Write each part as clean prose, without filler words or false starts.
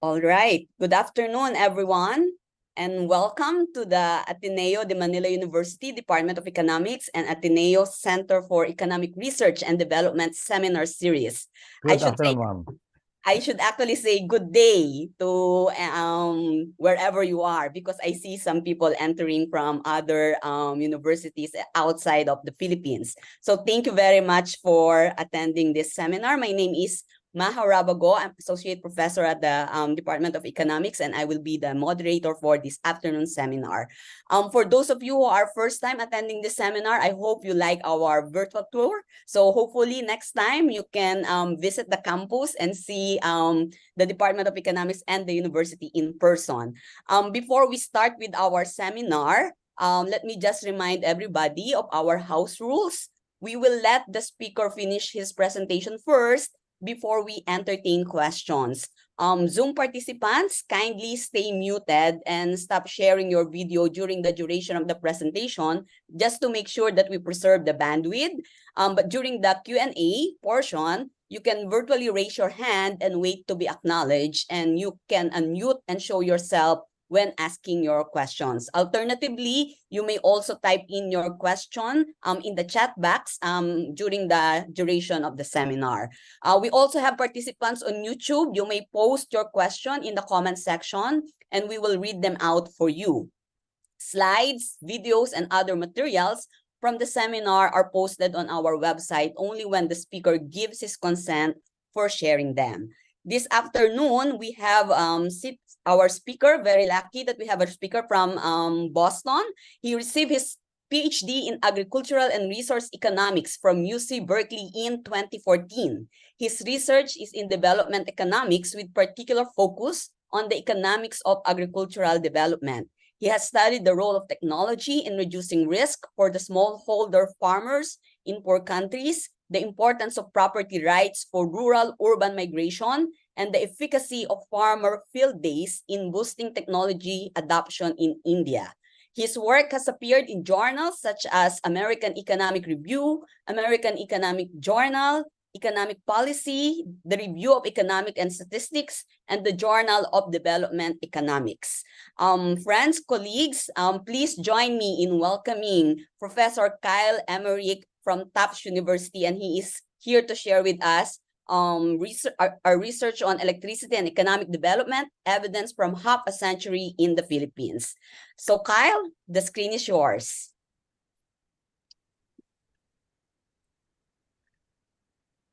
All right. Good afternoon, everyone, and welcome to the Ateneo de Manila University Department of Economics and Ateneo Center for Economic Research and Development Seminar Series. Good afternoon, ma'am. I should actually say good day to wherever you are, because I see some people entering from other universities outside of the Philippines. So thank you very much for attending this seminar. My name is Maha Rabago. I'm Associate Professor at the Department of Economics, and I will be the moderator for this afternoon seminar. For those of you who are first time attending this seminar, I hope you like our virtual tour. So hopefully next time you can visit the campus and see the Department of Economics and the university in person. Before we start with our seminar, let me just remind everybody of our house rules. We will let the speaker finish his presentation first before we entertain questions. Zoom participants, kindly stay muted and stop sharing your video during the duration of the presentation, just to make sure that we preserve the bandwidth. But during the Q&A portion, you can virtually raise your hand and wait to be acknowledged, and you can unmute and show yourself when asking your questions. Alternatively, you may also type in your question in the chat box during the duration of the seminar. We also have participants on YouTube. You may post your question in the comment section and we will read them out for you. Slides, videos, and other materials from the seminar are posted on our website only when the speaker gives his consent for sharing them. This afternoon, we have our speaker. Very lucky that we have a speaker from Boston. He received his PhD in Agricultural and Resource Economics from UC Berkeley in 2014. His research is in development economics with particular focus on the economics of agricultural development. He has studied the role of technology in reducing risk for the smallholder farmers in poor countries, the importance of property rights for rural-urban migration, and the efficacy of farmer field days in boosting technology adoption in India. His work has appeared in journals such as American Economic Review, American Economic Journal, Economic Policy, the Review of Economic and Statistics, and the Journal of Development Economics. Friends, colleagues, please join me in welcoming Professor Kyle Emmerich from Tufts University, and he is here to share with us our research on electricity and economic development, evidence from half a century in the Philippines. So Kyle, the screen is yours.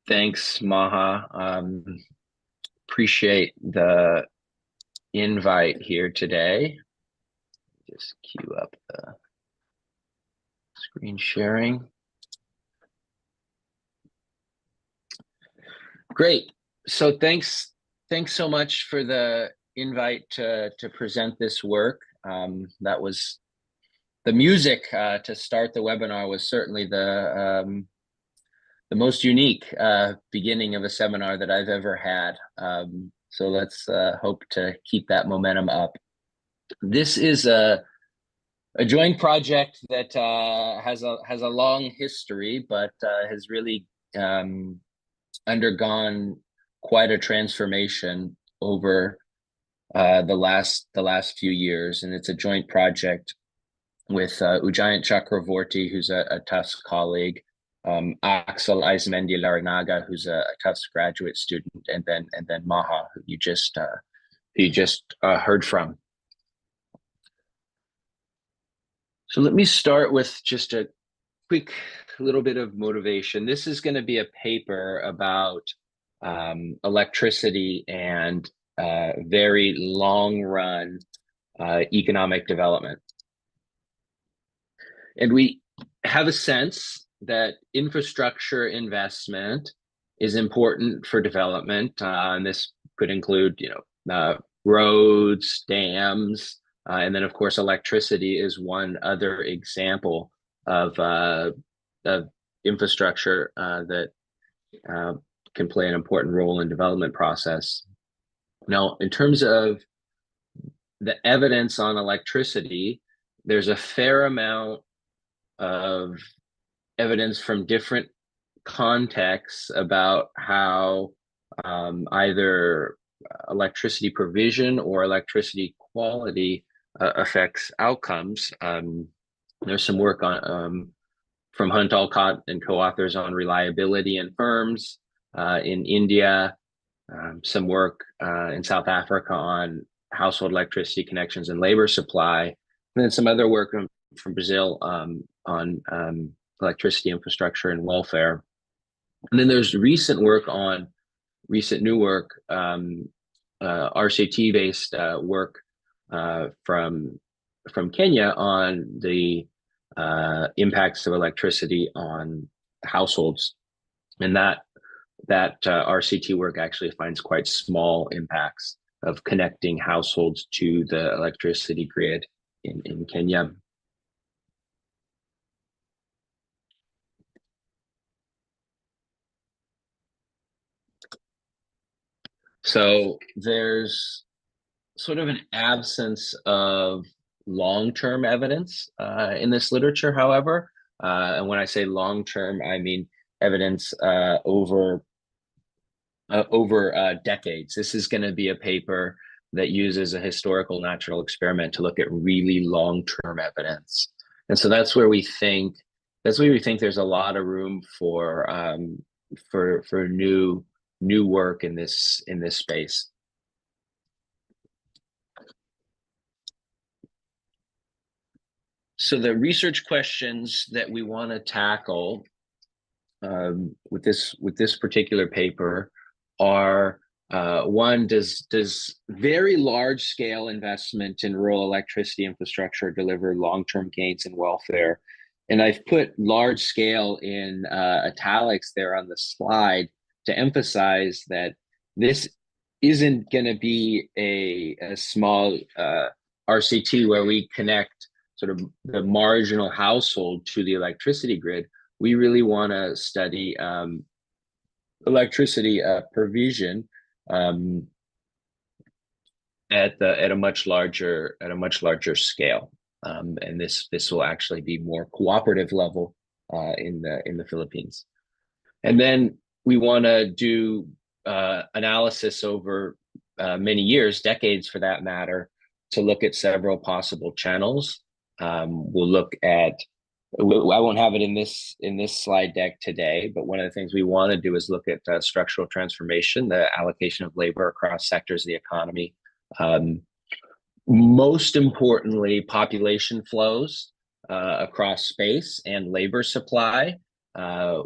Thanks, Maha. Appreciate the invite here today. Just queue up the screen sharing. Great. So thanks so much for the invite to present this work. That was the music to start the webinar was certainly the most unique beginning of a seminar that I've ever had. So let's hope to keep that momentum up. This is a joint project that has a long history, but has really undergone quite a transformation over the last few years, and it's a joint project with Ujjayant Chakravorty, who's a Tufts colleague, Axel Aizmendi Larinaga, who's a Tufts graduate student, and then Maha, who you just heard from. So let me start with just a quick little bit of motivation. This is going to be a paper about electricity and very long run economic development. And we have a sense that infrastructure investment is important for development. And this could include, roads, dams, and then of course electricity is one other example of infrastructure that can play an important role in development process. Now, in terms of the evidence on electricity, there's a fair amount of evidence from different contexts about how either electricity provision or electricity quality affects outcomes. There's some work on from Hunt Alcott and co-authors on reliability in firms in India, some work in South Africa on household electricity connections and labor supply, and then some other work from Brazil on electricity infrastructure and welfare. And then there's recent new work, RCT-based work from Kenya on the impacts of electricity on households, and that RCT work actually finds quite small impacts of connecting households to the electricity grid in Kenya. So there's sort of an absence of long-term evidence in this literature, however. And when I say long-term, I mean evidence over decades. This is going to be a paper that uses a historical natural experiment to look at really long-term evidence. And so that's where we think there's a lot of room for new work in this space. So the research questions that we want to tackle with this particular paper are one, does very large scale investment in rural electricity infrastructure deliver long-term gains in welfare? And I've put large scale in italics there on the slide to emphasize that this isn't going to be a small RCT where we connect sort of the marginal household to the electricity grid. We really want to study electricity provision at a much larger scale, and this will actually be more cooperative level in the Philippines. And then we want to do analysis over many years, decades for that matter, to look at several possible channels. We'll look at, I won't have it in this slide deck today, but one of the things we want to do is look at structural transformation, the allocation of labor across sectors of the economy. Most importantly, population flows across space and labor supply,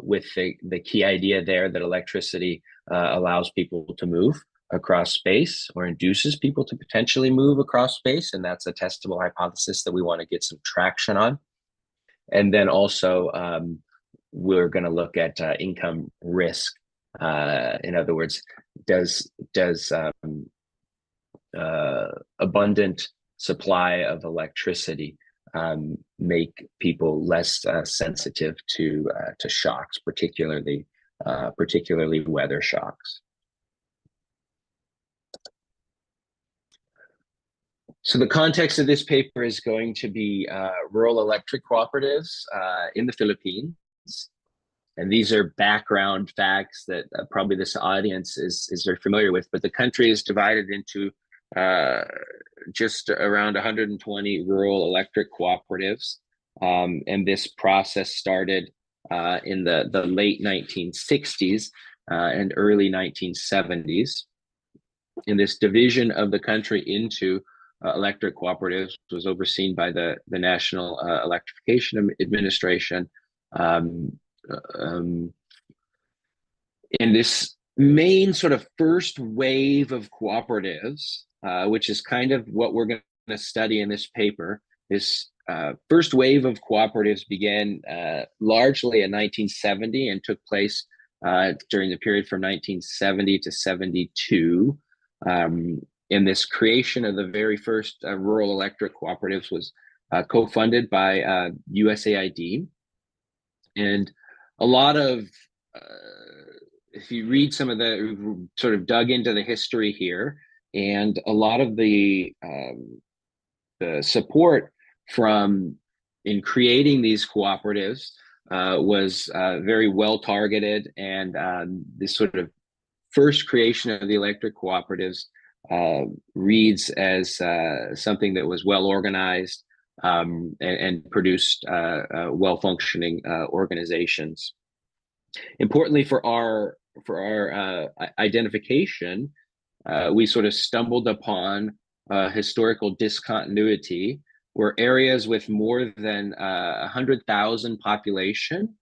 with the key idea there that electricity allows people to move across space or induces people to potentially move across space. And that's a testable hypothesis that we want to get some traction on. And then also, we're going to look at income risk. In other words, does abundant supply of electricity make people less sensitive to shocks, particularly weather shocks? So the context of this paper is going to be rural electric cooperatives in the Philippines. And these are background facts that probably this audience is very familiar with, but the country is divided into just around 120 rural electric cooperatives. And this process started in the late 1960s and early 1970s. And this division of the country into electric cooperatives was overseen by the National Electrification Administration. In this main sort of first wave of cooperatives, which is kind of what we're going to study in this paper, this first wave of cooperatives began largely in 1970 and took place during the period from 1970 to 72. And this creation of the very first rural electric cooperatives was co-funded by USAID. And a lot of, if you read some of the, sort of dug into the history here, and a lot of the support from in creating these cooperatives was very well targeted, and this sort of first creation of the electric cooperatives reads as something that was well organized and produced well-functioning organizations. Importantly, for our identification, we sort of stumbled upon historical discontinuity where areas with more than 100,000 population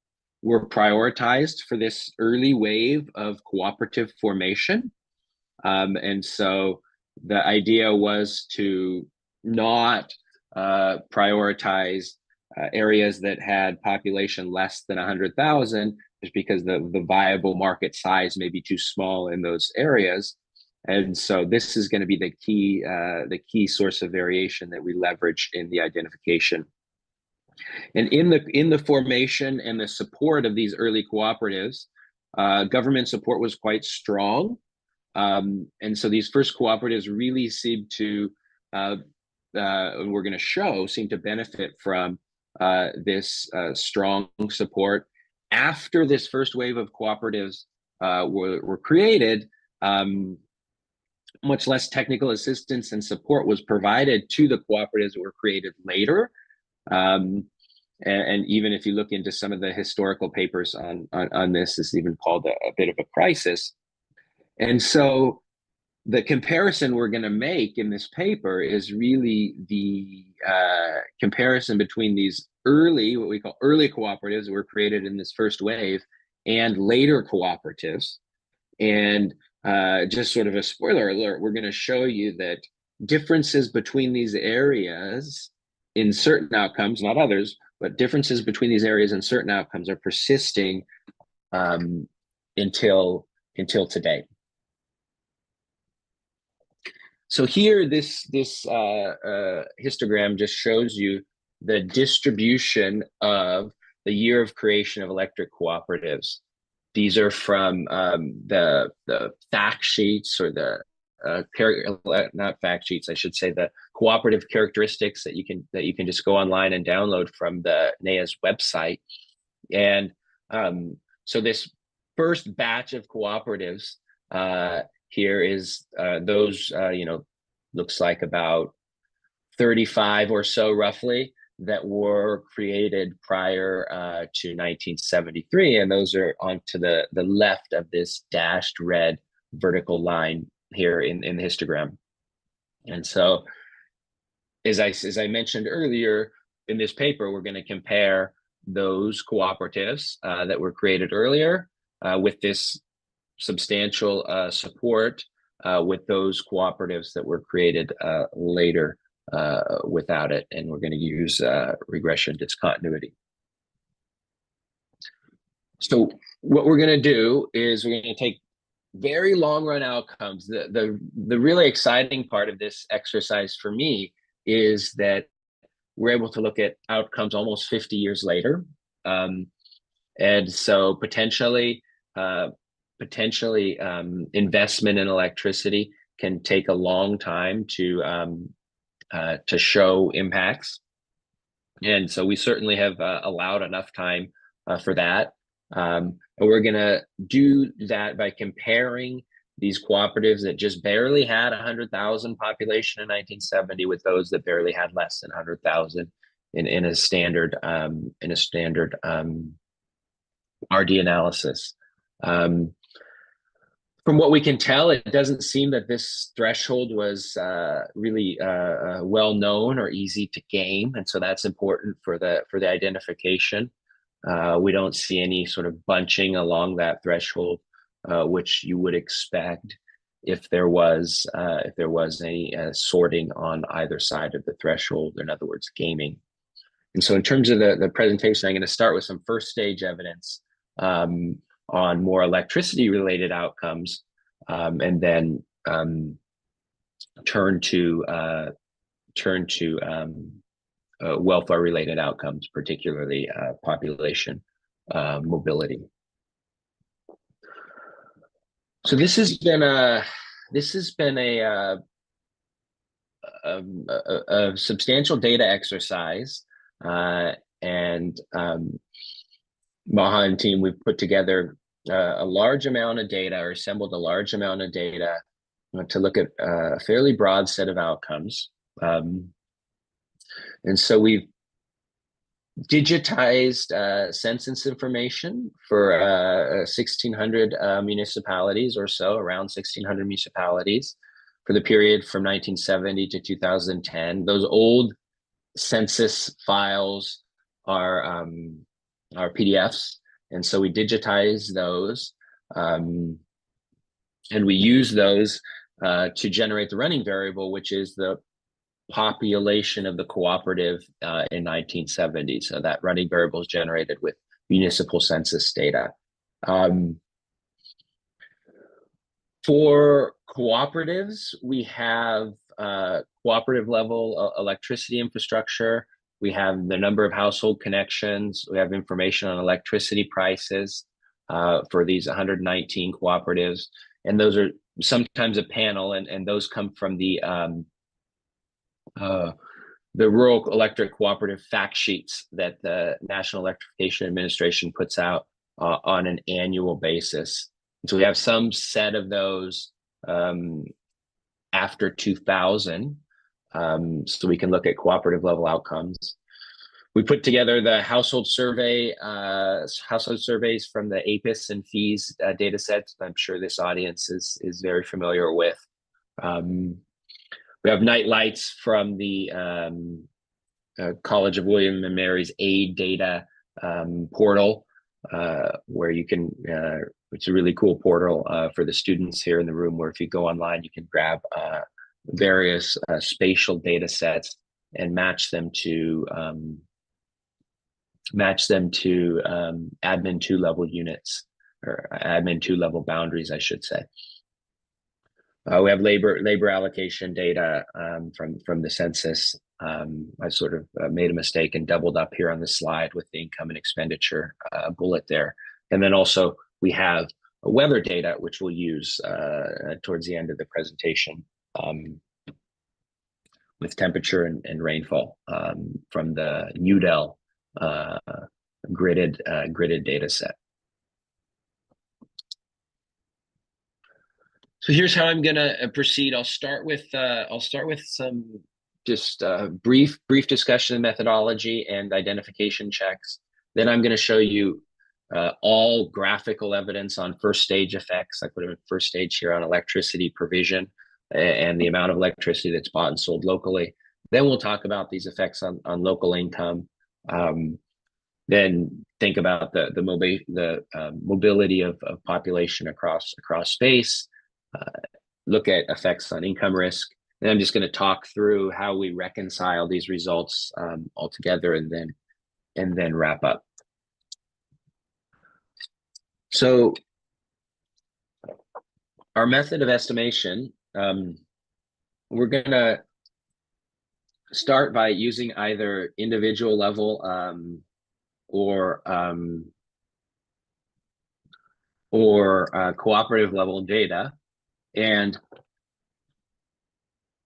were prioritized for this early wave of cooperative formation. And so the idea was to not prioritize areas that had population less than 100,000, just because the viable market size may be too small in those areas. And so this is going to be the key source of variation that we leverage in the identification. And in the formation and the support of these early cooperatives, government support was quite strong. And so these first cooperatives really seem to, we're going to show, seem to benefit from this strong support. After this first wave of cooperatives were created, much less technical assistance and support was provided to the cooperatives that were created later. And even if you look into some of the historical papers on this, it's even called a bit of a crisis. And so the comparison we're going to make in this paper is really the comparison between these what we call early cooperatives that were created in this first wave and later cooperatives. And just sort of a spoiler alert, we're going to show you that differences between these areas in certain outcomes, not others, but differences between these areas in certain outcomes are persisting until today. So here, this histogram just shows you the distribution of the year of creation of electric cooperatives. These are from the fact sheets, or the not fact sheets, I should say, the cooperative characteristics that you can just go online and download from the NEA's website. And so this first batch of cooperatives here is those, looks like about 35 or so roughly that were created prior to 1973. And those are onto the left of this dashed red vertical line here in the histogram. And so as I mentioned earlier, in this paper, we're going to compare those cooperatives that were created earlier with this substantial support with those cooperatives that were created later without it. And we're going to use regression discontinuity. So what we're going to do is we're going to take very long run outcomes. The really exciting part of this exercise for me is that we're able to look at outcomes almost 50 years later. And so potentially investment in electricity can take a long time to show impacts. And so we certainly have allowed enough time for that. And we're going to do that by comparing these cooperatives that just barely had 100,000 population in 1970 with those that barely had less than 100,000 in a standard RD analysis. From what we can tell, it doesn't seem that this threshold was really well known or easy to gain, and so that's important for the identification. We don't see any sort of bunching along that threshold, which you would expect if there was any sorting on either side of the threshold. In other words, gaming. And so, in terms of the presentation, I'm going to start with some first stage evidence on more electricity-related outcomes, and then turn to welfare-related outcomes, particularly population mobility. So this has been a substantial data exercise, and Maha and team, we've put together a large amount of data, or assembled a large amount of data to look at a fairly broad set of outcomes. And so we've digitized census information for 1,600 municipalities or so, around 1,600 municipalities for the period from 1970 to 2010. Those old census files are PDFs, and so we digitize those, and we use those to generate the running variable, which is the population of the cooperative in 1970. So that running variable is generated with municipal census data. For cooperatives, we have cooperative level electricity infrastructure. We have the number of household connections. We have information on electricity prices for these 119 cooperatives. And those are sometimes a panel, and those come from the rural electric cooperative fact sheets that the National Electrification Administration puts out on an annual basis. So we have some set of those after 2000, so we can look at cooperative level outcomes. We put together the household surveys from the APIS and FEES data sets. I'm sure this audience is very familiar with. We have night lights from the College of William and Mary's AID data portal, where you can, it's a really cool portal for the students here in the room, where if you go online, you can grab various spatial data sets and match them to admin 2 level units, or admin 2 level boundaries, I should say. We have labor allocation data from the census. I sort of made a mistake and doubled up here on the slide with the income and expenditure bullet there. And then also we have weather data, which we'll use towards the end of the presentation, with temperature and rainfall from the UDEL gridded data set. So here's how I'm gonna proceed. I'll start with some just brief discussion of methodology and identification checks. Then I'm going to show you all graphical evidence on first stage effects. I put them in first stage here on electricity provision and the amount of electricity that's bought and sold locally. Then we'll talk about these effects on local income. Then think about the mobility of population across space. Look at effects on income risk. And I'm just going to talk through how we reconcile these results all together, and then wrap up. So our method of estimation, we're going to start by using either individual level or cooperative level data. And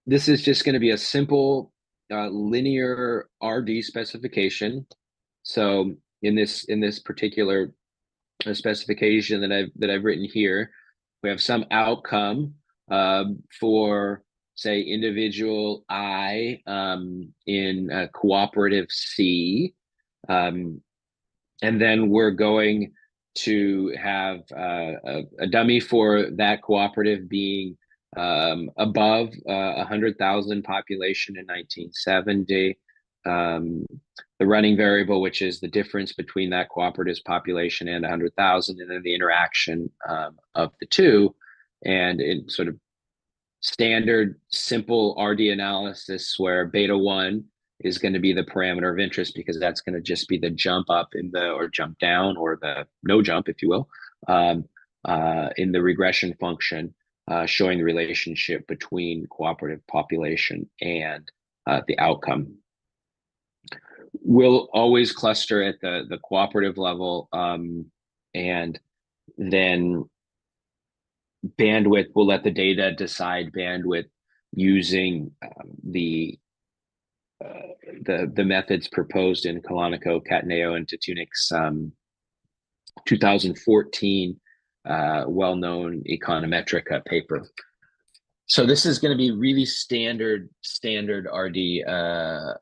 this is just going to be a simple linear RD specification. So in this particular specification that I've written here, we have some outcome for, say, individual I in cooperative C, and then we're going to have a dummy for that cooperative being above 100,000 population in 1970. The running variable, which is the difference between that cooperative's population and 100,000, and then the interaction of the two. And in sort of standard simple RD analysis, where beta 1 is going to be the parameter of interest, because that's going to just be the jump up or jump down, or the no jump, if you will, in the regression function, showing the relationship between cooperative population and the outcome. We'll always cluster at the cooperative level, and then bandwidth, we'll let the data decide bandwidth using the methods proposed in Kalanico, Cataneo, and Tutunik's 2014 well-known econometric paper. So this is going to be really standard RD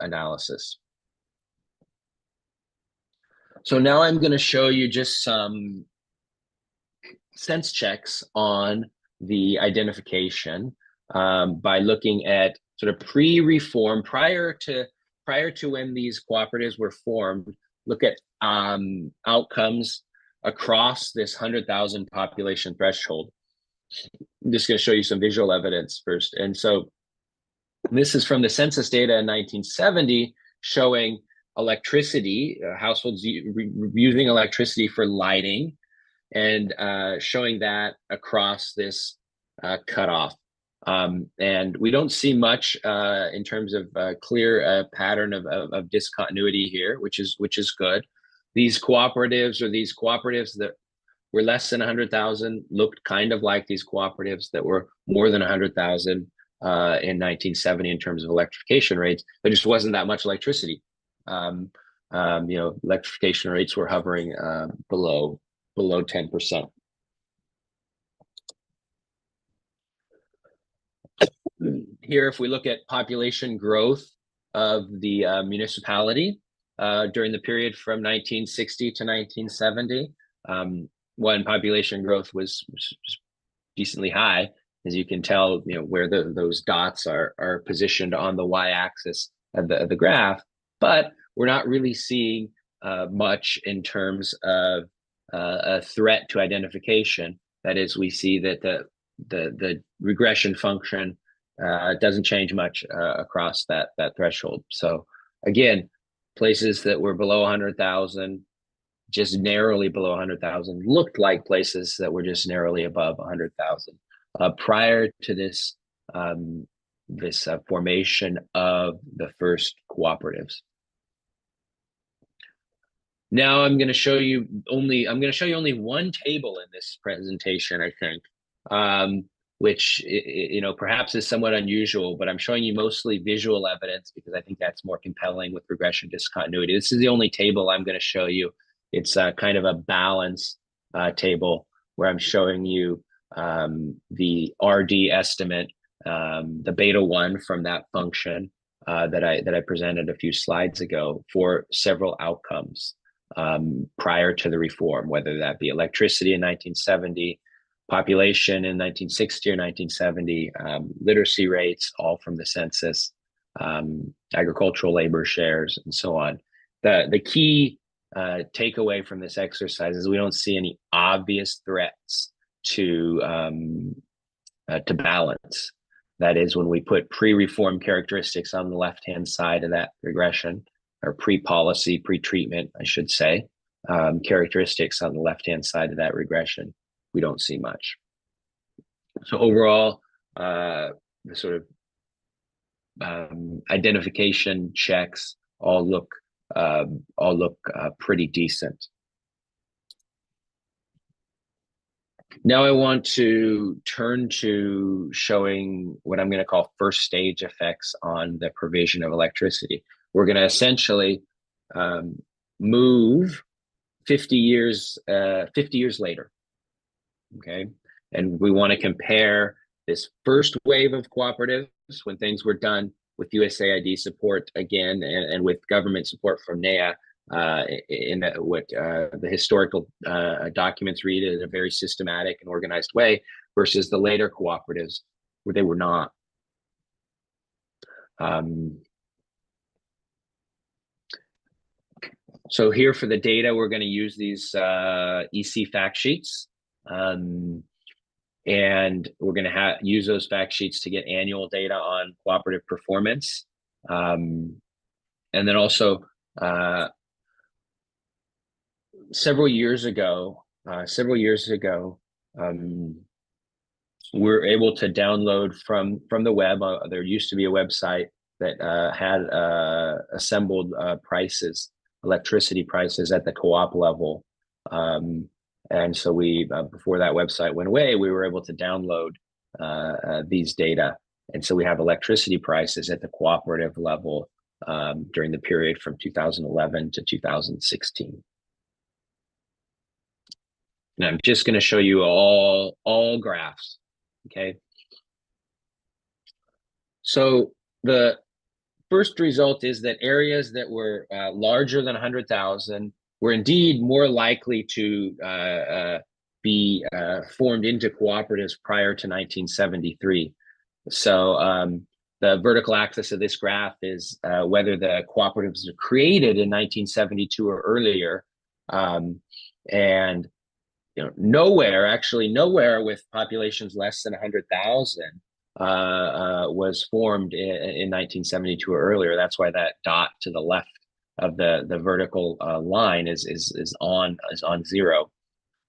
analysis. So now I'm going to show you just some sense checks on the identification by looking at sort of pre-reform, prior to when these cooperatives were formed. Look at outcomes across this 100,000 population threshold. I'm just going to show you some visual evidence first. And so this is from the census data in 1970, showing electricity, households using electricity for lighting, and showing that across this cutoff. And we don't see much in terms of clear pattern of discontinuity here, which is good. These cooperatives that were less than 100,000 looked kind of like these cooperatives that were more than 100,000 in 1970 in terms of electrification rates. There just wasn't that much electricity. Electrification rates were hovering below 10%. Here, if we look at population growth of the municipality during the period from 1960 to 1970, when population growth was decently high, as you can tell, where those dots are positioned on the y-axis of the graph, but we're not really seeing much in terms of a threat to identification. That is, we see that the regression function doesn't change much across that threshold. So again, places that were below 100,000, just narrowly below 100,000, looked like places that were just narrowly above 100,000 prior to this formation of the first cooperatives. Now I'm going to show you only one table in this presentation, I think, which perhaps is somewhat unusual, but I'm showing you mostly visual evidence because I think that's more compelling with regression discontinuity. This is the only table I'm going to show you. It's kind of a balance table where I'm showing you the RD estimate, the beta 1 from that function that I presented a few slides ago for several outcomes prior to the reform, whether that be electricity in 1970, population in 1960 or 1970, literacy rates, all from the census, agricultural labor shares, and so on. The key takeaway from this exercise is we don't see any obvious threats to balance. That is, when we put pre-reform characteristics on the left-hand side of that regression, or pre-policy, pre-treatment, I should say, characteristics on the left-hand side of that regression, we don't see much. So overall, the sort of identification checks all look pretty decent. Now I want to turn to showing what I'm going to call first stage effects on the provision of electricity. We're going to essentially move 50 years later, okay? And we want to compare this first wave of cooperatives when things were done with USAID support again, and with government support from NEA in what the historical documents read in a very systematic and organized way, versus the later cooperatives where they were not. So here for the data, we're going to use these EC fact sheets. And we're going to use those fact sheets to get annual data on cooperative performance. And then also, several years ago, we were able to download from the web. There used to be a website that had assembled prices, electricity prices at the co-op level. And so we, before that website went away, we were able to download these data. And so we have electricity prices at the cooperative level during the period from 2011 to 2016. And I'm just going to show you all graphs. Okay. So the first result is that areas that were larger than 100,000 were indeed more likely to be formed into cooperatives prior to 1973. So the vertical axis of this graph is whether the cooperatives were created in 1972 or earlier. And nowhere with populations less than 100,000 was formed in 1972 or earlier. That's why that dot to the left of the vertical line is on zero,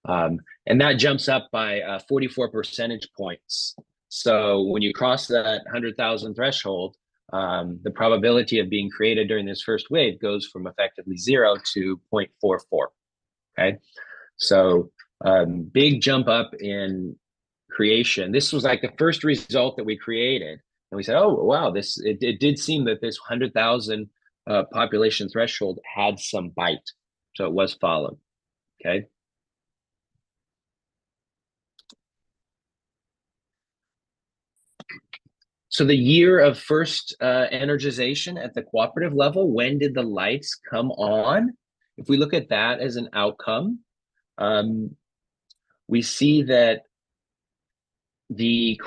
and that jumps up by 44 percentage points. So when you cross that 100,000 threshold, the probability of being created during this first wave goes from effectively 0 to 0.44. Okay, so big jump up in creation. This was like the first result that we created, and we said, "Oh wow, it did seem that this 100,000 population threshold had some bite, so it was followed." Okay. So the year of first energization at the cooperative level, when did the lights come on? If we look at that as an outcome, we see that the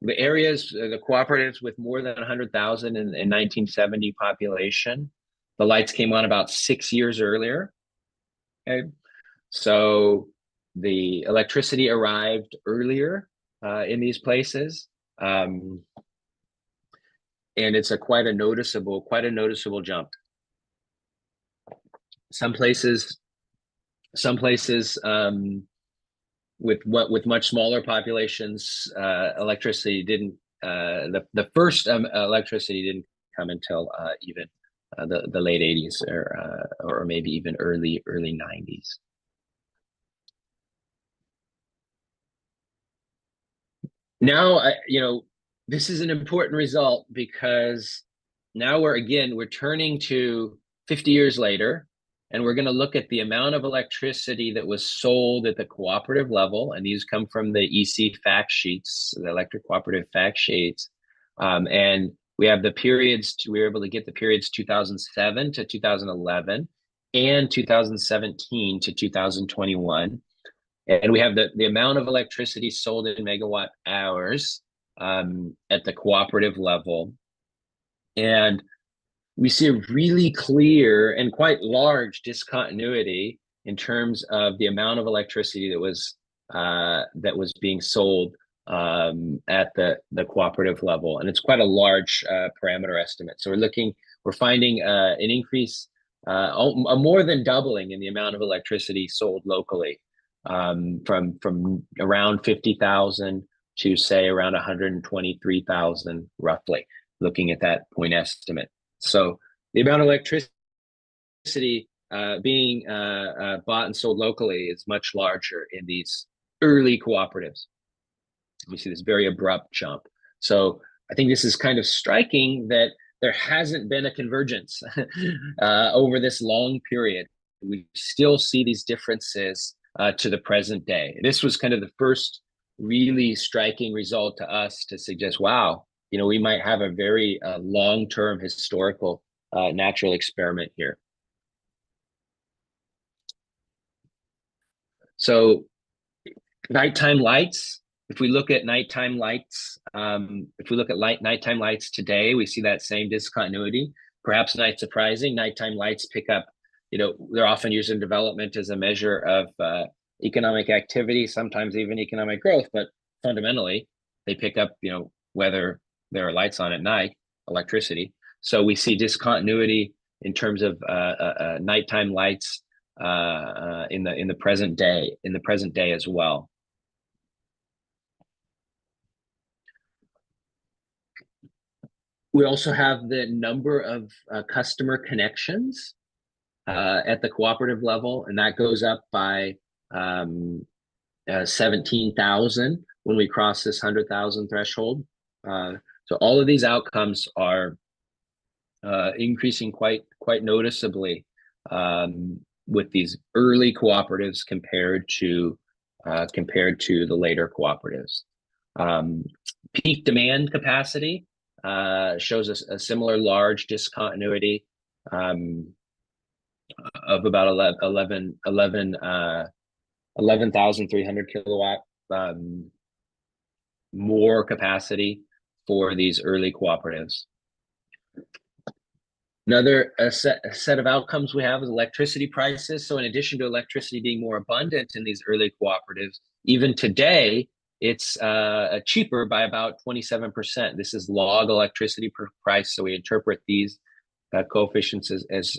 areas, the cooperatives with more than 100,000 in 1970 population, the lights came on about 6 years earlier. Okay, so the electricity arrived earlier in these places. And it's quite a noticeable jump. Some places with much smaller populations, electricity didn't. The first electricity didn't come until even the late 80s or maybe even early 90s. Now, this is an important result because now we're turning to 50 years later, and we're going to look at the amount of electricity that was sold at the cooperative level. And these come from the EC fact sheets, the electric cooperative fact sheets. And we have we were able to get the periods 2007 to 2011 and 2017 to 2021. And we have the amount of electricity sold in megawatt hours at the cooperative level. And we see a really clear and quite large discontinuity in terms of the amount of electricity that was being sold at the cooperative level. And it's quite a large parameter estimate. So we're finding an increase, a more than doubling in the amount of electricity sold locally, from around 50,000 to say around 123,000 roughly, looking at that point estimate. So the amount of electricity being bought and sold locally is much larger in these early cooperatives. We see this very abrupt jump. So I think this is kind of striking that there hasn't been a convergence over this long period. We still see these differences to the present day. This was kind of the first really striking result to us to suggest, wow, we might have a very long-term historical natural experiment here. So nighttime lights, if we look at nighttime lights, nighttime lights today, we see that same discontinuity. Perhaps not surprising, nighttime lights pick up, they're often used in development as a measure of economic activity, sometimes even economic growth, but fundamentally they pick up, whether there are lights on at night, electricity. So we see discontinuity in terms of nighttime lights in the present day as well. We also have the number of customer connections at the cooperative level, and that goes up by 17,000 when we cross this 100,000 threshold. So all of these outcomes are increasing quite noticeably with these early cooperatives compared to compared to the later cooperatives. Peak demand capacity shows us a similar large discontinuity of about 11,300 kilowatt more capacity for these early cooperatives. Another set of outcomes we have is electricity prices. So in addition to electricity being more abundant in these early cooperatives, even today, it's cheaper by about 27%. This is log electricity price. So we interpret these coefficients as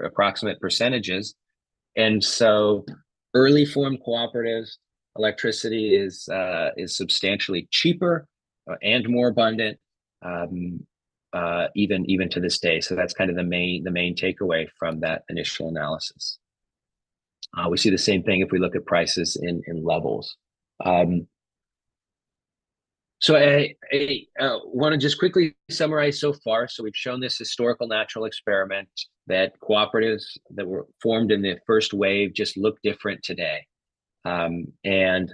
approximate percentages. And so early formed cooperatives, electricity is substantially cheaper and more abundant, even to this day. So that's kind of the main takeaway from that initial analysis. We see the same thing if we look at prices in levels. So I want to just quickly summarize so far. So we've shown this historical natural experiment that cooperatives that were formed in the first wave just look different today. They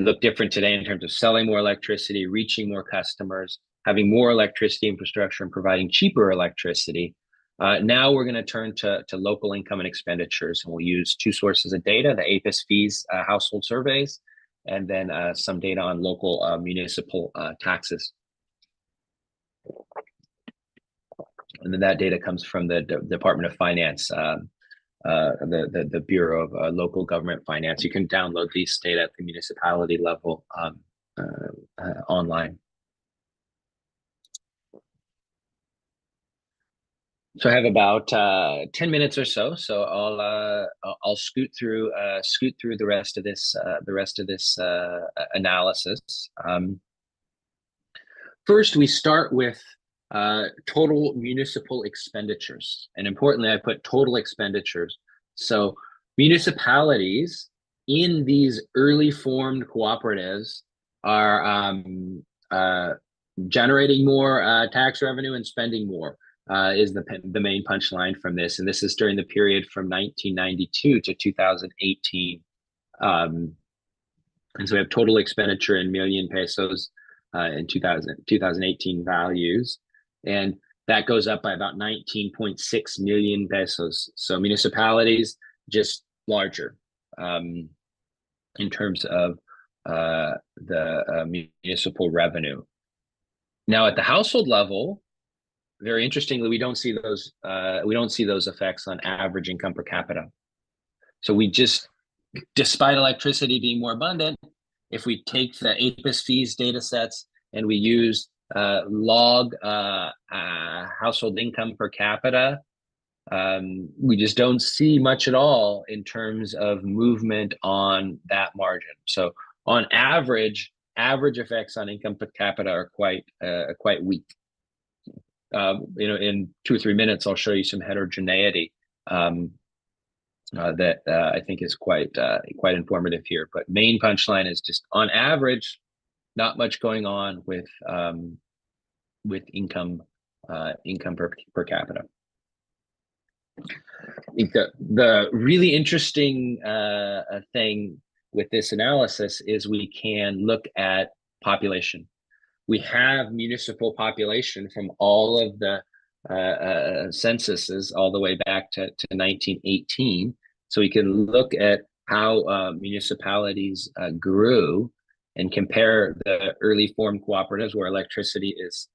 look different today in terms of selling more electricity, reaching more customers, having more electricity infrastructure, and providing cheaper electricity. Now we're going to turn to local income and expenditures, and we'll use two sources of data, the APIS fees household surveys, and then some data on local municipal taxes. And then that data comes from the Department of Finance, the Bureau of Local Government Finance. You can download these data at the municipality level online. So I have about 10 minutes or so. So I'll scoot through the rest of this analysis. First, we start with total municipal expenditures, and importantly, I put total expenditures. So municipalities in these early formed cooperatives are generating more tax revenue and spending more. Is the main punchline from this, and this is during the period from 1992 to 2018. And so we have total expenditure in million pesos in 2018 values, and that goes up by about 19.6 million pesos. So municipalities just larger in terms of the municipal revenue. Now at the household level, very interestingly, we don't see those effects on average income per capita. So we just, despite electricity being more abundant, if we take the APIS fees data sets and we use log household income per capita, we just don't see much at all in terms of movement on that margin. So on average effects on income per capita are quite weak. In 2 or 3 minutes, I'll show you some heterogeneity that I think is quite informative here. But main punchline is just on average, not much going on with income per capita. I think the really interesting thing with this analysis is we can look at population. We have municipal population from all of the censuses all the way back to 1918. So we can look at how municipalities grew and compare the early formed cooperatives where electricity is,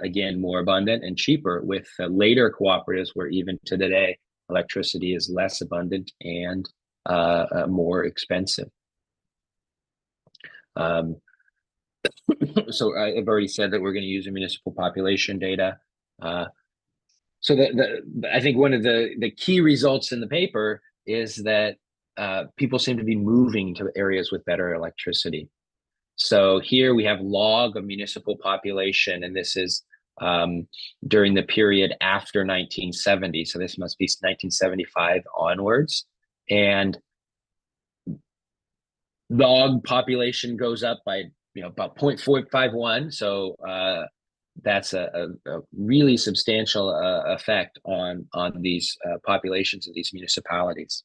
again, more abundant and cheaper with later cooperatives where even to today, electricity is less abundant and more expensive. So I've already said that we're going to use a municipal population data. So I think one of the key results in the paper is that people seem to be moving to areas with better electricity. So here we have log of municipal population, and this is during the period after 1970. So this must be 1975 onwards. And log population goes up by about 0.451. So that's a really substantial effect on these populations of these municipalities.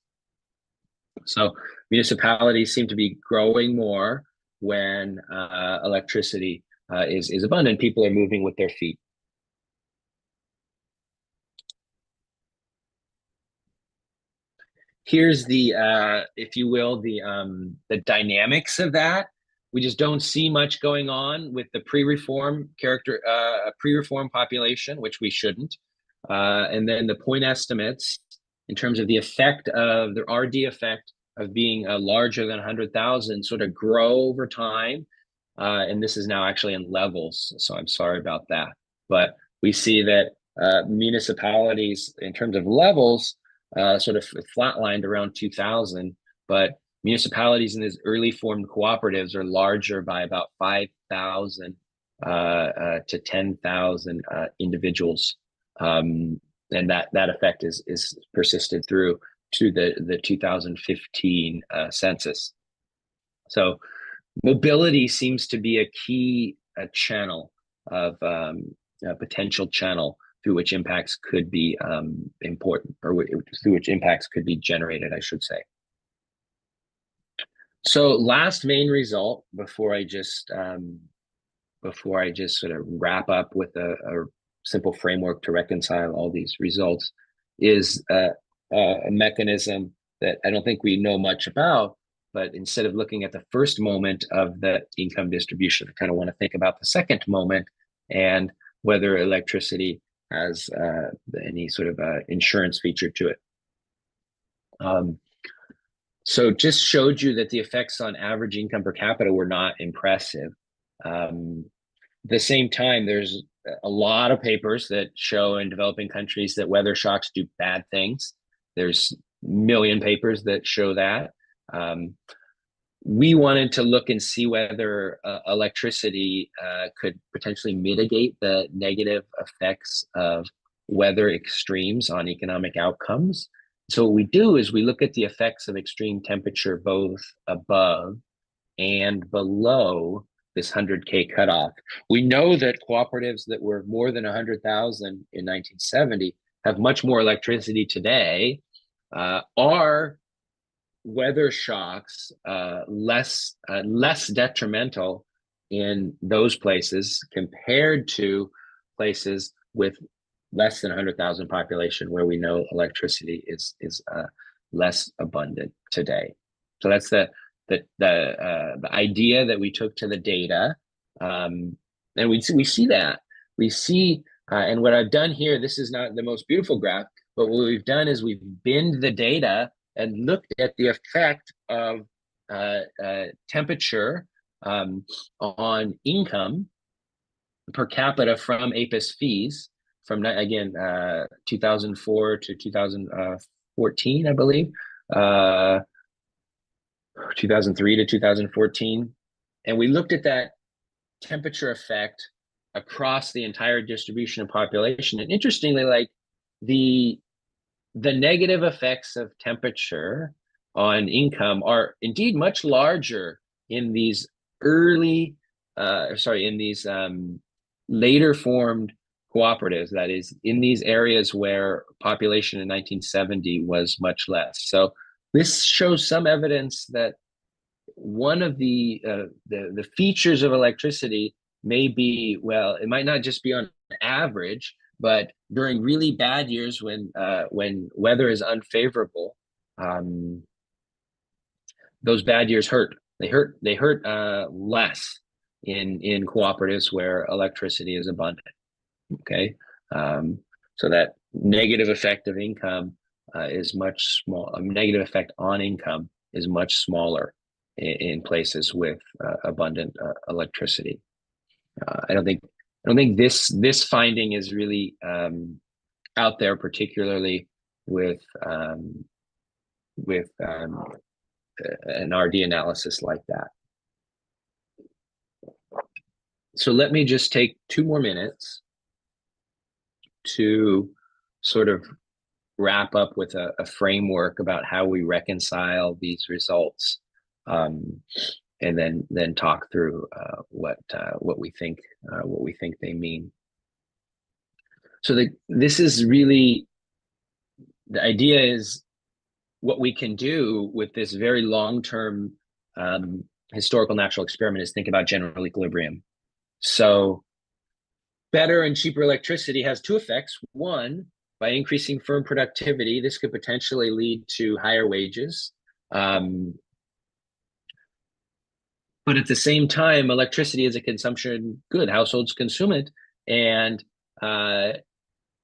So municipalities seem to be growing more when electricity is abundant. People are moving with their feet. Here's the, if you will, the dynamics of that. We just don't see much going on with the pre-reform population, which we shouldn't. And then the point estimates in terms of the effect of the RD effect of being larger than 100,000 sort of grow over time. And this is now actually in levels, so I'm sorry about that. But we see that municipalities, in terms of levels, sort of flatlined around 2000, but municipalities in these early formed cooperatives are larger by about 5,000 to 10,000 individuals. And that effect is persisted through to the 2015 census. So mobility seems to be a key channel of a potential channel through which impacts could be important, or through which impacts could be generated, I should say. So last main result before I just sort of wrap up with a simple framework to reconcile all these results is a mechanism that I don't think we know much about, but instead of looking at the first moment of the income distribution, I kind of want to think about the second moment and whether electricity has any sort of insurance feature to it. So just showed you that the effects on average income per capita were not impressive. At the same time, there's a lot of papers that show in developing countries that weather shocks do bad things. There's a million papers that show that. We wanted to look and see whether electricity could potentially mitigate the negative effects of weather extremes on economic outcomes. So what we do is we look at the effects of extreme temperature both above and below this 100K cutoff. We know that cooperatives that were more than 100,000 in 1970 have much more electricity today. Are weather shocks less detrimental in those places compared to places with less than 100,000 population, where we know electricity is less abundant today? So that's the idea that we took to the data, and we see that and what I've done here, this is not the most beautiful graph, but what we've done is we've binned the data and looked at the effect of temperature on income per capita from APIS fees from, again, 2004 to 2014, I believe, 2003 to 2014. And we looked at that temperature effect across the entire distribution of population. And interestingly, like the negative effects of temperature on income are indeed much larger in these early, in these later formed cooperatives, that is, in these areas where population in 1970 was much less. So this shows some evidence that one of the features of electricity may be, well, it might not just be on average, but during really bad years when weather is unfavorable, those bad years hurt. They hurt less in cooperatives where electricity is abundant. Okay, so that negative effect of income is much small. A negative effect on income is much smaller in places with abundant electricity. I don't think this finding is really out there, particularly with an RD analysis like that. So let me just take 2 more minutes to sort of wrap up with a framework about how we reconcile these results, and then talk through what we think they mean. So this is really, the idea is what we can do with this very long-term historical natural experiment is think about general equilibrium. So better and cheaper electricity has two effects. One, by increasing firm productivity, this could potentially lead to higher wages. But at the same time, electricity is a consumption good. Households consume it, and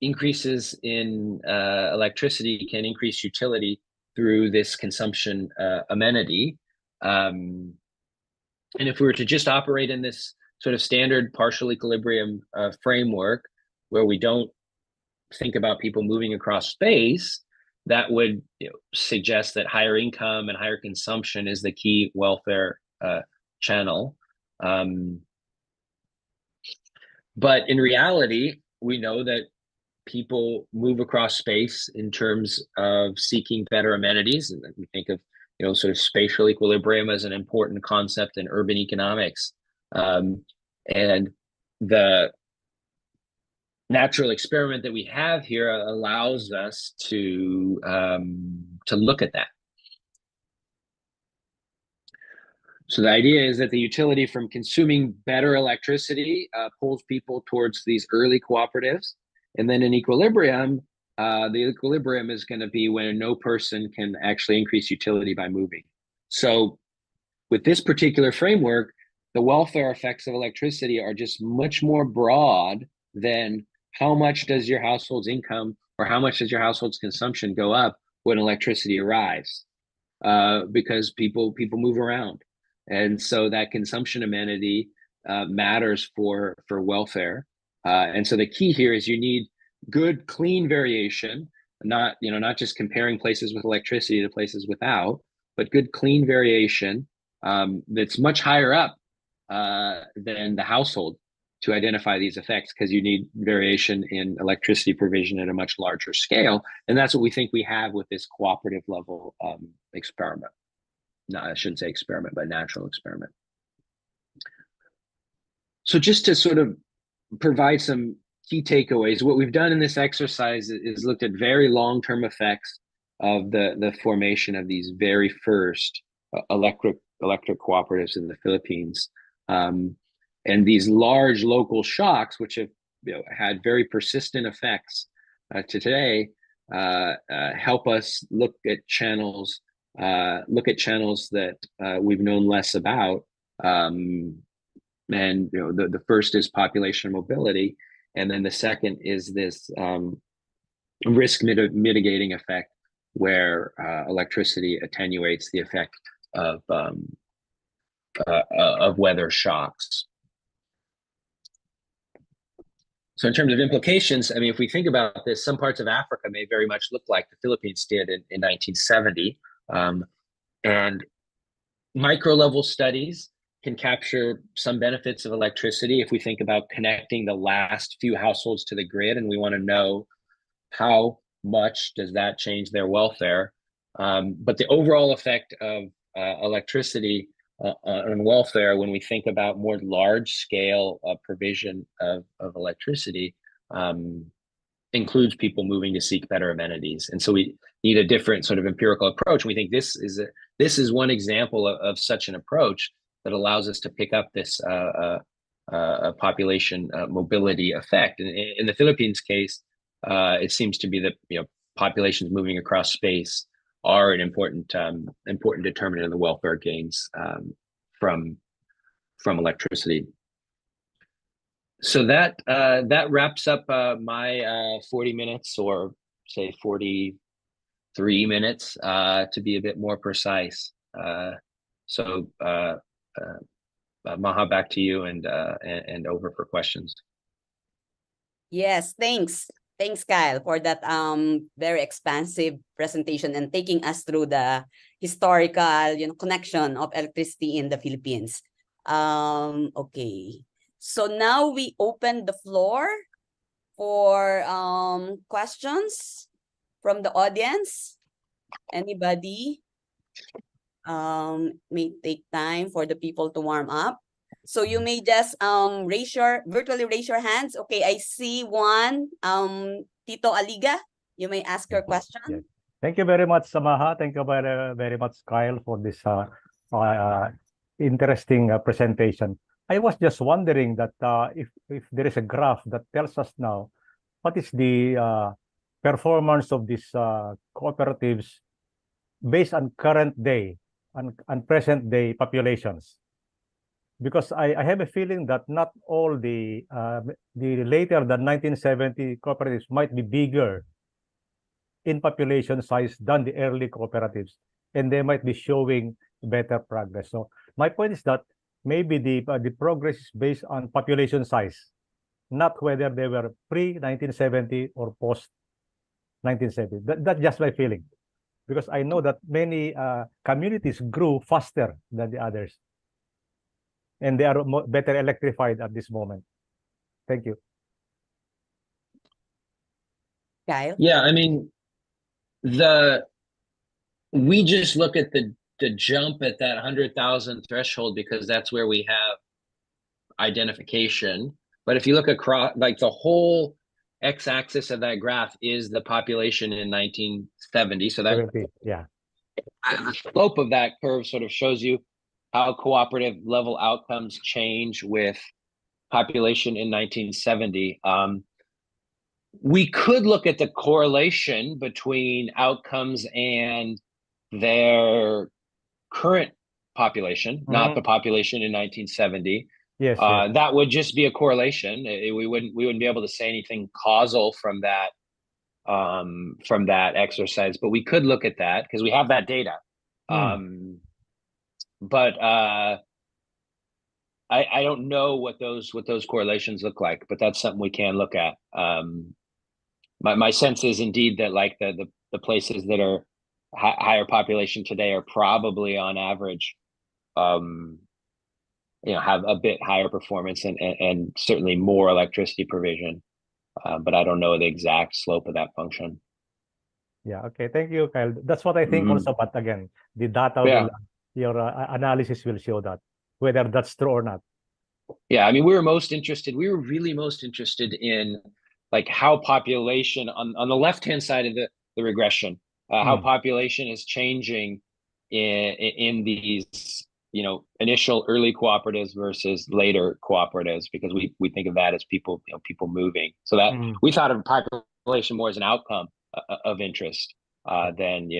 increases in electricity can increase utility through this consumption amenity. And if we were to just operate in this sort of standard partial equilibrium framework, where we don't think about people moving across space, that would suggest that higher income and higher consumption is the key welfare channel. But in reality, we know that people move across space in terms of seeking better amenities. And we think of, sort of spatial equilibrium as an important concept in urban economics. And the natural experiment that we have here allows us to look at that. So the idea is that the utility from consuming better electricity pulls people towards these early cooperatives. And then in equilibrium, the equilibrium is going to be when no person can actually increase utility by moving. So with this particular framework, the welfare effects of electricity are just much more broad than how much does your household's income or how much does your household's consumption go up when electricity arrives, because people move around. And so that consumption amenity matters for welfare. And so the key here is you need good, clean variation, not just comparing places with electricity to places without, but good, clean variation that's much higher up than the household to identify these effects, because you need variation in electricity provision at a much larger scale. And that's what we think we have with this cooperative level experiment. No, I shouldn't say experiment, but natural experiment. So just to sort of provide some key takeaways, what we've done in this exercise is looked at very long-term effects of the formation of these very first electric cooperatives in the Philippines. And these large local shocks, which have had very persistent effects to today, help us look at channels that we've known less about. And the first is population mobility, and then the second is this risk mitigating effect, where electricity attenuates the effect of weather shocks. So in terms of implications, I mean, if we think about this, some parts of Africa may very much look like the Philippines did in 1970. And micro level studies can capture some benefits of electricity if we think about connecting the last few households to the grid, and we want to know how much does that change their welfare. But the overall effect of electricity on welfare, when we think about more large scale provision of electricity, includes people moving to seek better amenities. And so we need a different sort of empirical approach. We think this is one example of such an approach that allows us to pick up this population mobility effect. And in the Philippines case, it seems to be that populations moving across space are an important determinant of the welfare gains from electricity. So that wraps up my 40 minutes, or say 43 minutes, to be a bit more precise. So Maha, back to you, and over for questions. Yes, thanks. Thanks, Kyle, for that very expansive presentation and taking us through the historical connection of electricity in the Philippines. Okay. So now we open the floor for questions from the audience. Anybody? May take time for the people to warm up. So you may just virtually raise your hands. Okay, I see one. Tito Aliga, you may ask your question. Thank you very much, Samaha. Thank you very much, Kyle, for this uh, interesting presentation. I was just wondering that if there is a graph that tells us now what is the performance of these cooperatives based on current day and present day populations. Because I have a feeling that not all the later than 1970 cooperatives might be bigger in population size than the early cooperatives, and they might be showing better progress. So my point is that maybe the progress is based on population size, not whether they were pre 1970 or post 1970. That's just my feeling, because I know that many communities grew faster than the others, and they are better electrified at this moment. Thank you. Kyle? Yeah, I mean, the we just look at the jump at that 100,000 threshold because that's where we have identification. But if you look across, like the whole x-axis of that graph is the population in 1970. So that 70, yeah. the slope of that curve sort of shows you how cooperative level outcomes change with population in 1970. We could look at the correlation between outcomes and their current population, not the population in 1970. Yes, yes. That would just be a correlation. We wouldn't be able to say anything causal from that exercise, but we could look at that because we have that data. Mm. But I don't know what those correlations look like, but that's something we can look at. My sense is indeed that like the places that are higher population today are probably on average have a bit higher performance and certainly more electricity provision, but I don't know the exact slope of that function. Yeah, okay. Thank you, Kyle. That's what I think Mm-hmm. also, but again, the data will, Yeah, your analysis will show that, whether that's true or not. yeah. I mean, we were really most interested in like how population on the left hand side of the regression, how Mm. population is changing in these initial early cooperatives versus later cooperatives, because we think of that as people people moving. So that Mm. we thought of population more as an outcome of interest Yeah. than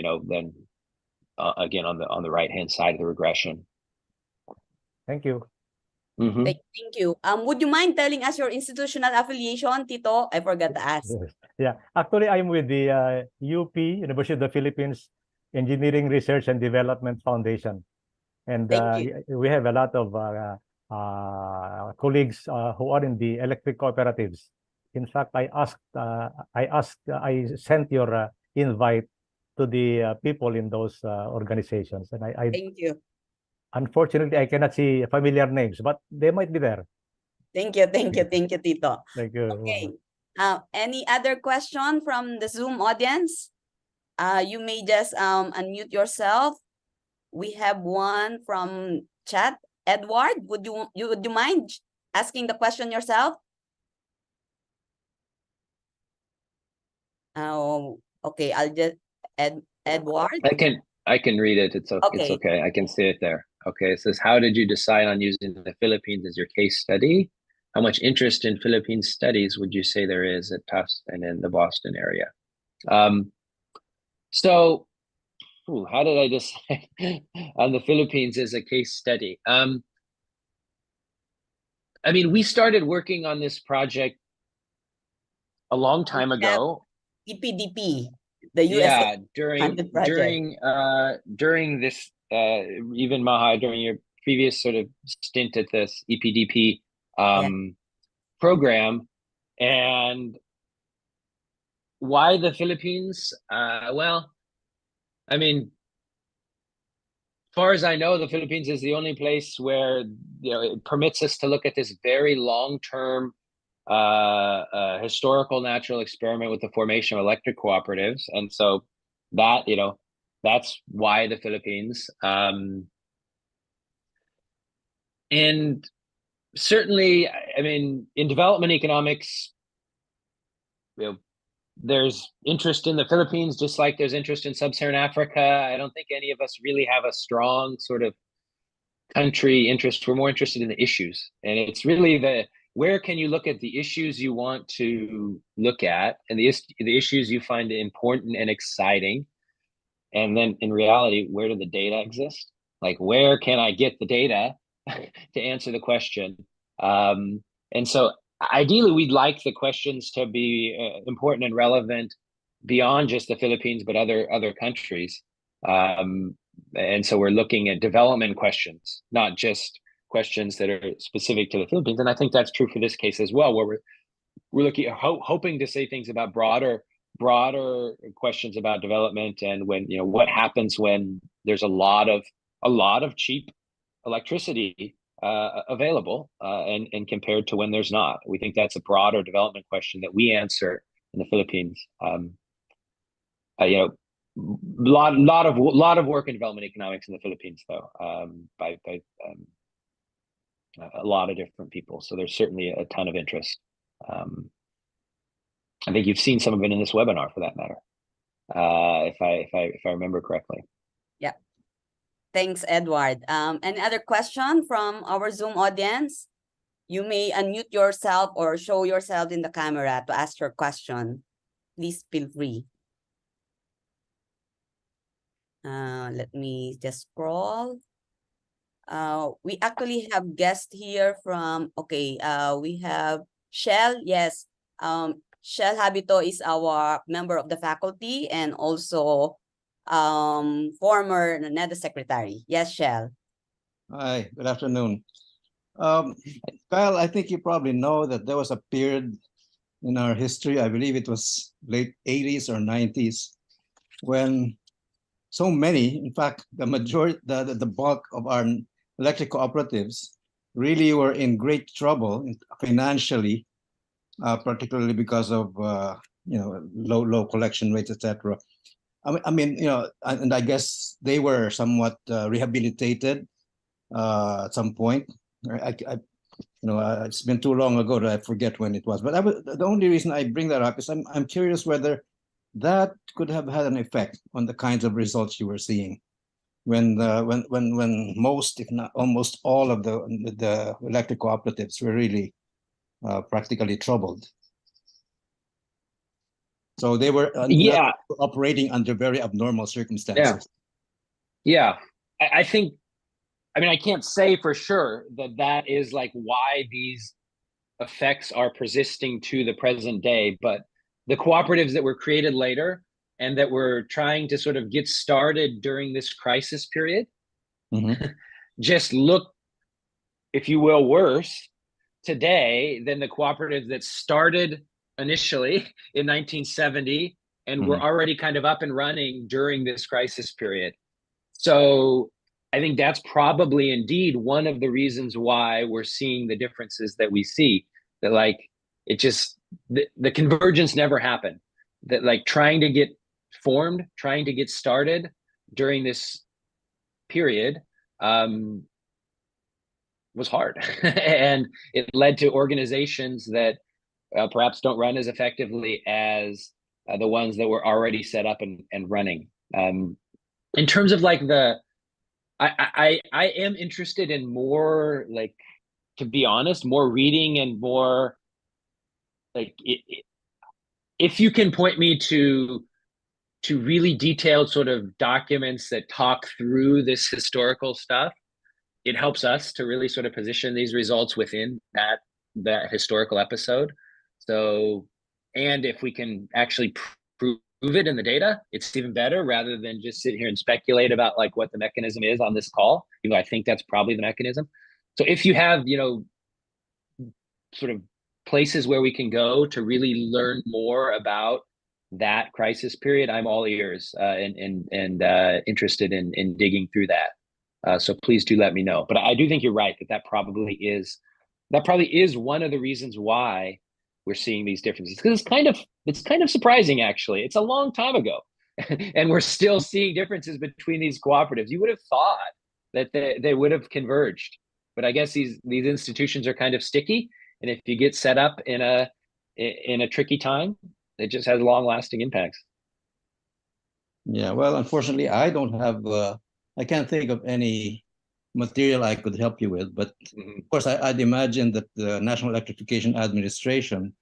again on the right hand side of the regression. Thank you. Mm-hmm. Thank you. Would you mind telling us your institutional affiliation, Tito? I forgot to ask. Yes. Yeah. Actually, I'm with the UP, University of the Philippines Engineering Research and Development Foundation. And Thank you. we have a lot of colleagues who are in the electric cooperatives. In fact, I sent your invite to the people in those organizations. And Thank you. unfortunately, I cannot see familiar names, but they might be there. Thank you. Thank you. Thank you, Tito. Thank you. Okay. Any other question from the Zoom audience? You may just unmute yourself. We have one from chat. Edward, would you mind asking the question yourself? Oh, okay. I'll just Edward. I can read it. It's Okay. okay. I can see it there. Okay. It says, how did you decide on using the Philippines as your case study? How much interest in Philippine studies would you say there is at Tufts and in the Boston area? Um, so, how did I decide on the Philippines as a case study? I mean, we started working on this project a long time ago. EPDP, the USA Yeah, 100 project. during this even Maha, during your previous sort of stint at this EPDP Yeah. program. And why the Philippines? Well, I mean, far as I know, the Philippines is the only place where it permits us to look at this very long-term historical natural experiment with the formation of electric cooperatives, and so that that's why the Philippines. And certainly, I mean, in development economics, you know, there's interest in the Philippines, just like there's interest in sub-Saharan Africa. I don't think any of us really have a strong sort of country interest. We're more interested in the issues, and it's really where can you look at the issues you want to look at, and the issues you find important and exciting, and then in reality, where do the data exist? Like, where can I get the data to answer the question? And so ideally, we'd like the questions to be important and relevant beyond just the Philippines, but other countries. And so we're looking at development questions, not just questions that are specific to the Philippines. And I think that's true for this case as well, where we're looking hoping to say things about broader questions about development, and when what happens when there's a lot of cheap electricity available, and compared to when there's not. We think that's a broader development question that we answer in the Philippines. Lot of work in development economics in the Philippines, though, by a lot of different people. So there's certainly a ton of interest. I think you've seen some of it in this webinar, for that matter, if I remember correctly. Yeah. Thanks, Edward. Any other question from our Zoom audience? You may unmute yourself or show yourself in the camera to ask your question. Please feel free. Let me just scroll. We actually have guests here from, we have Shell. Yes, Shell Habito is our member of the faculty and also former NEDA secretary. Yes, Shell. Hi, good afternoon. Kyle, I think you probably know that there was a period in our history, I believe it was late 80s or 90s, when so many, in fact, the majority, the bulk of our electric cooperatives really were in great trouble financially, particularly because of low collection rates, etc. I mean, and I guess they were somewhat rehabilitated at some point. It's been too long ago that I forget when it was. But the only reason I bring that up is I'm curious whether that could have had an effect on the kinds of results you were seeing when most, if not almost all, of the electric cooperatives were really practically troubled. So they were operating under very abnormal circumstances. Yeah. I think, I mean, I can't say for sure that is like why these effects are persisting to the present day, but the cooperatives that were created later and that were trying to sort of get started during this crisis period just look, if you will, worse today than the cooperatives that started initially in 1970 and were already kind of up and running during this crisis period. So I think that's probably indeed one of the reasons why we're seeing the differences that we see, that like it just, the convergence never happened, that like trying to get formed, trying to get started during this period was hard. And it led to organizations that perhaps don't run as effectively as the ones that were already set up and running. In terms of like I am interested in more, like, to be honest, more reading and more like if you can point me to really detailed sort of documents that talk through this historical stuff, it helps us to really sort of position these results within that historical episode. So, and if we can actually prove it in the data, it's even better, rather than just sit here and speculate about like what the mechanism is on this call. I think that's probably the mechanism. So if you have, sort of places where we can go to really learn more about that crisis period, I'm all ears and interested in digging through that. So please do let me know. But I do think you're right that probably is one of the reasons why we're seeing these differences, because it's kind of surprising, actually. It's a long time ago, and we're still seeing differences between these cooperatives. You would have thought that they would have converged, but I guess these institutions are kind of sticky, and if you get set up in a tricky time, it just has long-lasting impacts. Yeah, well, unfortunately, I don't have, I can't think of any material I could help you with. But of course, I'd imagine that the National Electrification Administration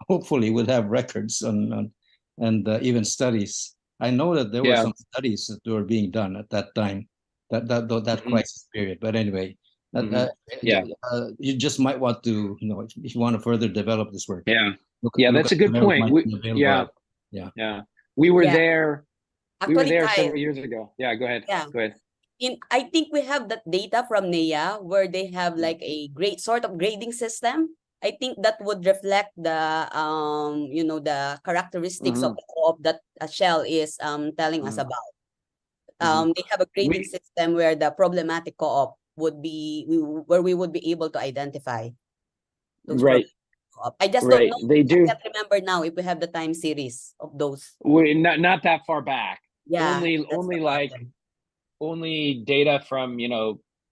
hopefully will have records on and even studies. I know that there were Yeah. some studies that were being done at that time, that crisis period. But anyway, Yeah. you just might want to, if you want to further develop this work, Yeah. look That's at a good whatever point. might be available. Yeah. We were Yeah. there. We were Actually, there Kyle, several years ago. Yeah, go ahead. Yeah. Go ahead. I think we have that data from NEA where they have like a great sort of grading system. I think that would reflect the the characteristics of the co-op that Shell is telling us about. They have a grading system where the problematic co-op would be where we would be able to identify those Right. co-op. I just don't Right. know. They I do. can't remember now if we have the time series of those. We're not that far back. Yeah, Only that's the like problem. only data from,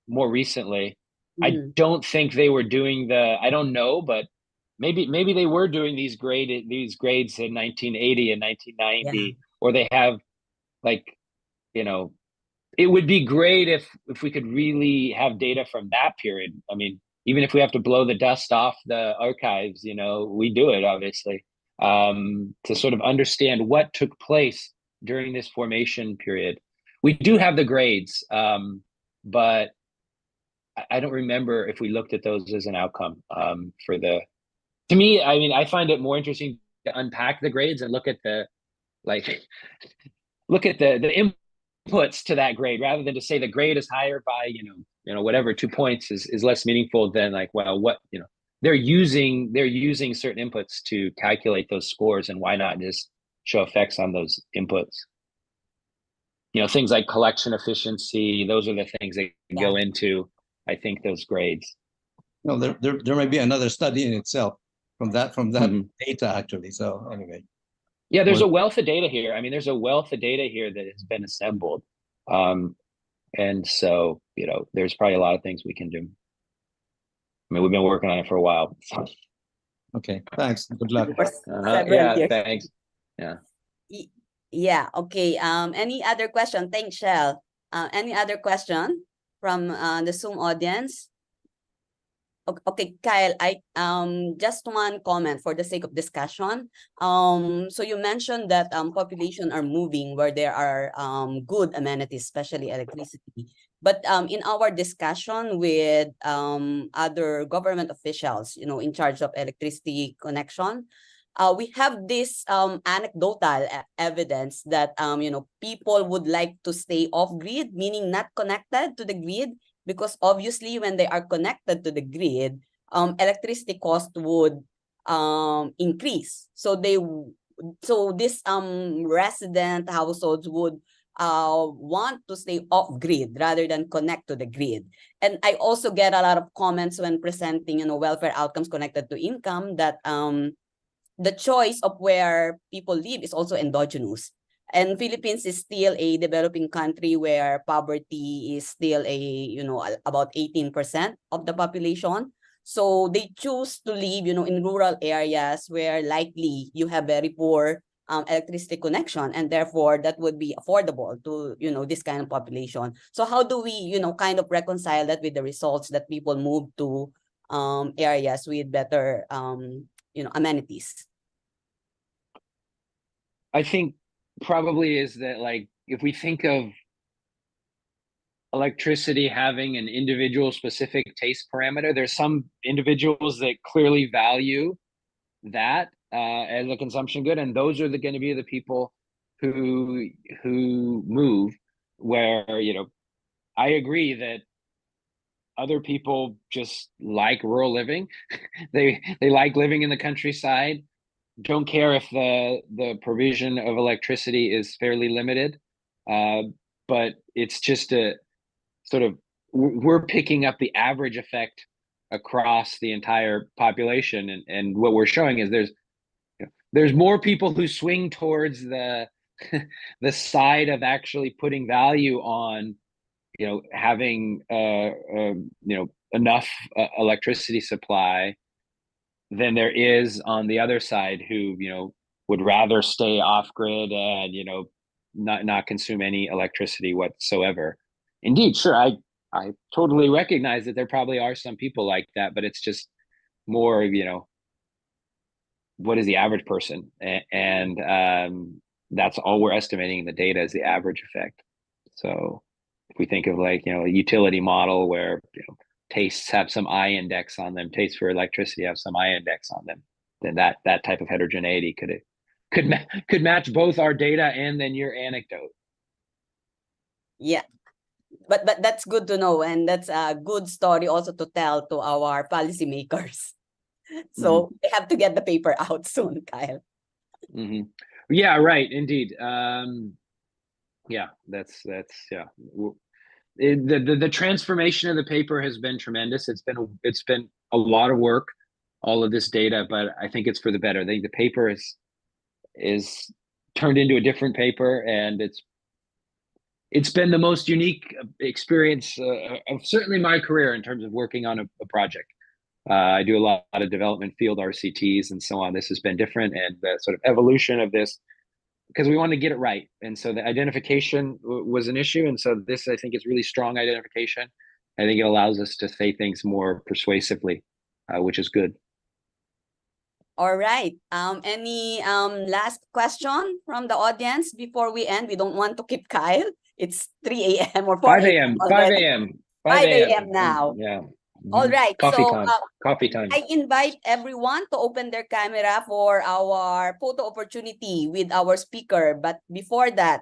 more recently. I Mhm. don't think they were doing I don't know, but maybe they were doing these grades in 1980 and 1990, or they have like, it would be great if we could really have data from that period. I mean, even if we have to blow the dust off the archives, we do it, obviously, to sort of understand what took place during this formation period. We do have the grades, but I don't remember if we looked at those as an outcome for to me. I mean, I find it more interesting to unpack the grades and look at the inputs to that grade, rather than to say the grade is higher by whatever 2 points is less meaningful than like, well, what they're using certain inputs to calculate those scores, and why not just show effects on those inputs. Things like collection efficiency, those are the things that go into, I think, those grades. No, there may be another study in itself from that data, actually. So anyway. Yeah, there's a wealth of data here. I mean, there's a wealth of data here that has been assembled. And so, there's probably a lot of things we can do. I mean, we've been working on it for a while. So. Okay, thanks. Good luck. Yeah, thanks. Yeah. Yeah, okay. Any other question? Thanks, Shell. Any other question from the Zoom audience? Okay, Kyle, I just one comment for the sake of discussion. So you mentioned that population are moving where there are good amenities, especially electricity. But in our discussion with other government officials, in charge of electricity connection, we have this anecdotal evidence that people would like to stay off grid, meaning not connected to the grid, because obviously when they are connected to the grid, electricity cost would increase. So this resident households would want to stay off grid rather than connect to the grid. And I also get a lot of comments when presenting welfare outcomes connected to income that the choice of where people live is also endogenous. And Philippines is still a developing country where poverty is still about 18% of the population. So they choose to live, in rural areas where likely you have very poor electricity connection, and therefore that would be affordable to, this kind of population. So how do we, kind of reconcile that with the results that people move to areas with better, amenities? I think probably is that, like, if we think of electricity having an individual specific taste parameter, there's some individuals that clearly value that as a consumption good, and those are going to be the people who move. Where I agree that other people just like rural living. they like living in the countryside, don't care if the provision of electricity is fairly limited, but it's just a sort of, we're picking up the average effect across the entire population, and what we're showing is there's more people who swing towards the the side of actually putting value on having enough electricity supply than there is on the other side, who would rather stay off grid and, you know, not consume any electricity whatsoever. Indeed, sure, I totally recognize that there probably are some people like that, but it's just more, you know, what is the average person? And that's all we're estimating in the data is the average effect. So if we think of like, you know, a utility model where, you know, tastes have some I index on them, tastes for electricity have some I index on them, then that type of heterogeneity could match both our data and then your anecdote. Yeah. But that's good to know, and that's a good story also to tell to our policymakers. So we have to get the paper out soon, Kyle. Yeah, right. Indeed. Yeah, that's yeah. The transformation of the paper has been tremendous. It's been a lot of work, all of this data, but I think it's for the better. I think the paper is turned into a different paper, and it's been the most unique experience of certainly my career in terms of working on a project. I do a lot of development field RCTs and so on. This has been different, and the sort of evolution of this, because we wanted to get it right. And so the identification was an issue. And so this, I think, is really strong identification. I think it allows us to say things more persuasively, which is good. All right. Any last question from the audience before we end? We don't want to keep Kyle. It's 3 a.m. or 4 5 a.m. already. 5 a.m. now. Yeah. All right. Coffee So time. Coffee time. I invite everyone to open their camera for our photo opportunity with our speaker. But before that,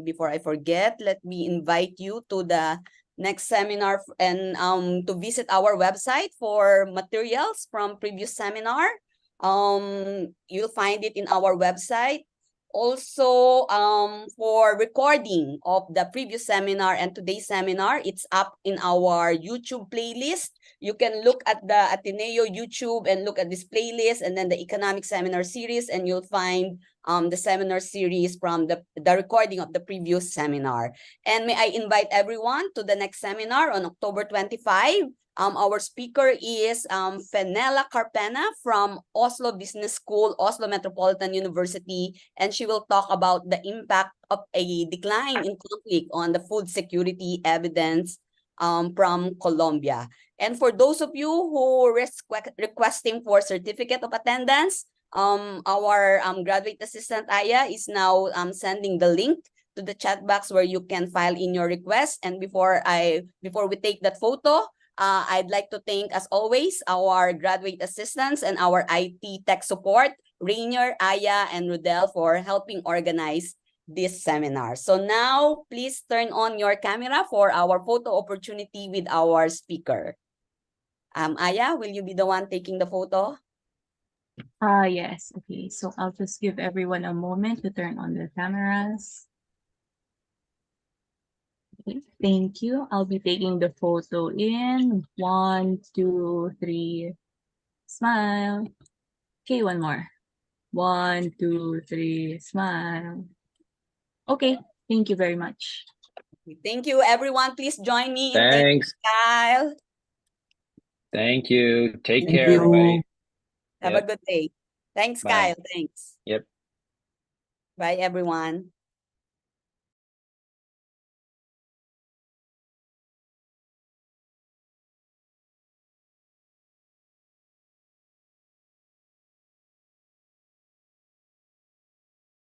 before I forget, let me invite you to the next seminar and to visit our website for materials from previous seminar. You'll find it in our website. Also, for recording of the previous seminar and today's seminar, it's up in our YouTube playlist. You can look at the Ateneo YouTube and look at this playlist, and then the economic seminar series, and you'll find the seminar series from the recording of the previous seminar. And may I invite everyone to the next seminar on October 25. Our speaker is Fenella Carpena from Oslo Business School, Oslo Metropolitan University, and she will talk about the impact of a decline in conflict on the food security evidence from Colombia. And for those of you who are requesting for certificate of attendance, our graduate assistant Aya is now sending the link to the chat box where you can file in your request. And before we take that photo, I'd like to thank, as always, our graduate assistants and our IT tech support, Rainier, Aya, and Rudel, for helping organize this seminar. So now, please turn on your camera for our photo opportunity with our speaker. Aya, will you be the one taking the photo? Yes. Okay, so I'll just give everyone a moment to turn on their cameras. Okay, thank you. I'll be taking the photo in 1, 2, 3, smile. Okay, one more. 1, 2, 3, smile. Okay, thank you very much. Thank you, everyone. Please join me in thanking Thanks. Kyle. Thank you. Take Thank care, you. everybody. Have a good day. Thanks, Bye. Kyle. Thanks. Yep. Bye, everyone.